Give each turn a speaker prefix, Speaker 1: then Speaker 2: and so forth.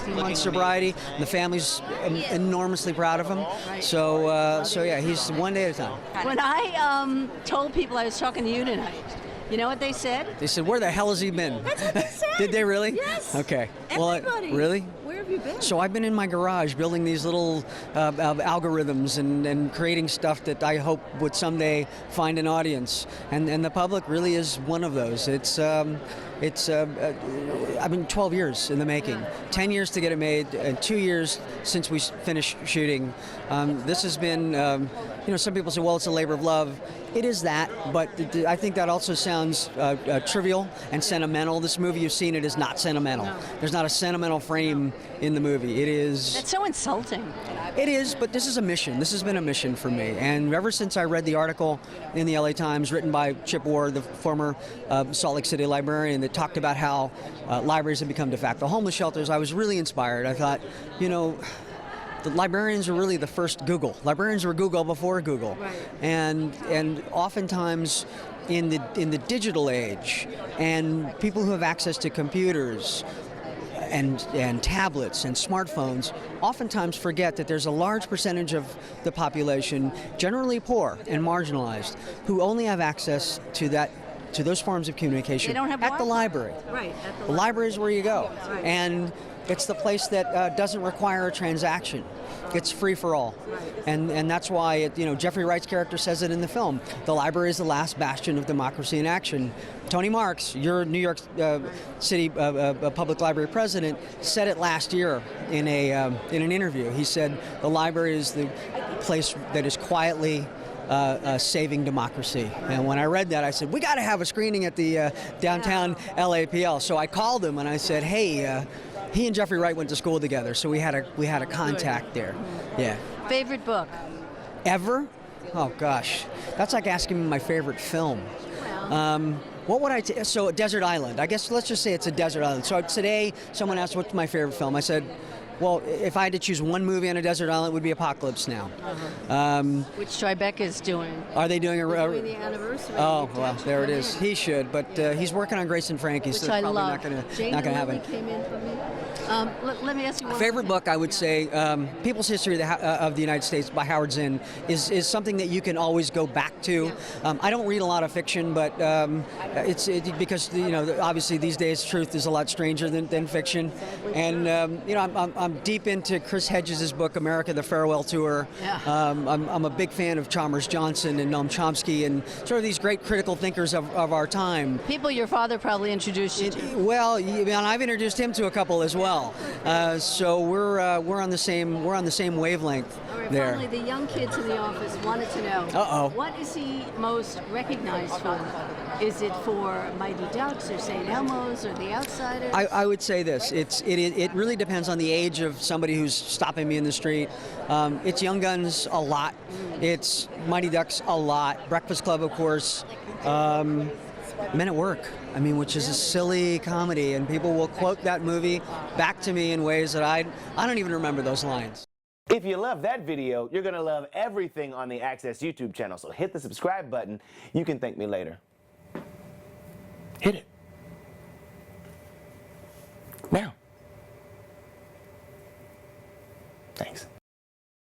Speaker 1: 15 months sobriety. And the family's enormously proud of him. So yeah, he's one day at a time.
Speaker 2: When I told people I was talking to you tonight, you know what they said?
Speaker 1: They said, "Where the hell has he been?"
Speaker 2: That's what they said.
Speaker 1: Did they really?
Speaker 2: Yes.
Speaker 1: Okay.
Speaker 2: Everybody.
Speaker 1: Well, really?
Speaker 2: Where have you been?
Speaker 1: So I've been in my garage building these little algorithms and creating stuff that I hope would someday find an audience. And the public really is one of those. It's I mean, 12 years in the making, 10 years to get it made, and 2 years since we finished shooting. This has been, you know, some people say, well, it's a labor of love. It is that, but I think that also sounds trivial and sentimental. This movie, you've seen it, is not sentimental.
Speaker 2: No.
Speaker 1: There's not a sentimental frame in the movie. It is...
Speaker 2: That's so insulting.
Speaker 1: It is, but this is a mission. This has been a mission for me. And ever since I read the article in the LA Times written by Chip Ward, the former Salt Lake City librarian, that talked about how libraries have become de facto homeless shelters, I was really inspired. I thought, you know, the librarians are really the first Google. Librarians were Google before Google.
Speaker 2: Right.
Speaker 1: And oftentimes in the digital age, and people who have access to computers and tablets and smartphones oftentimes forget that there's a large percentage of the population, generally poor and marginalized, who only have access to those forms of communication
Speaker 2: They don't have
Speaker 1: at the library.
Speaker 2: Right.
Speaker 1: The library is where you go.
Speaker 2: Right.
Speaker 1: And it's the place that doesn't require a transaction. It's free for all. And that's why, you know, Jeffrey Wright's character says it in the film. The library is the last bastion of democracy in action. Tony Marks, your New York City Public Library president, said it last year in an interview. He said the library is the place that is quietly saving democracy. And when I read that, I said, we got to have a screening at the downtown LAPL. So I called him and I said, hey, he and Jeffrey Wright went to school together, so we had a contact there. Yeah.
Speaker 2: Favorite book?
Speaker 1: Ever? Oh gosh, that's like asking me my favorite film. What would I? So Desert Island. I guess let's just say it's a desert island. So today, someone asked what's my favorite film. I said, well, if I had to choose one movie on a desert island, it would be Apocalypse Now.
Speaker 2: Which Tribeca's doing.
Speaker 1: Are they doing
Speaker 2: They're doing the anniversary.
Speaker 1: Oh, well, there it is. He should, but he's working on Grace and Frankie, so it's probably not going to happen.
Speaker 2: Came in for me. Let me ask you one
Speaker 1: favorite book, I would say, People's History of the United States by Howard Zinn is something that you can always go back to. I don't read a lot of fiction, but because, you know, obviously these days truth is a lot stranger than fiction. And, you know, I'm deep into Chris Hedges' book, America, the Farewell Tour.
Speaker 2: Yeah.
Speaker 1: I'm a big fan of Chalmers Johnson and Noam Chomsky and sort of these great critical thinkers of our time.
Speaker 2: People your father probably introduced you to.
Speaker 1: Well, I've introduced him to a couple as well. So we're on the same wavelength there.
Speaker 2: Finally, the young kids in the office wanted to know. What is he most recognized for? Is it for Mighty Ducks or St. Elmo's or The Outsiders?
Speaker 1: I would say this. It really depends on the age of somebody who's stopping me in the street. It's Young Guns a lot. It's Mighty Ducks a lot. Breakfast Club, of course. Men at Work, I mean, which is a silly comedy, and people will quote that movie back to me in ways that I don't even remember those lines.
Speaker 3: If you love that video, you're going to love everything on the Access YouTube channel, so hit the subscribe button. You can thank me later. Hit it.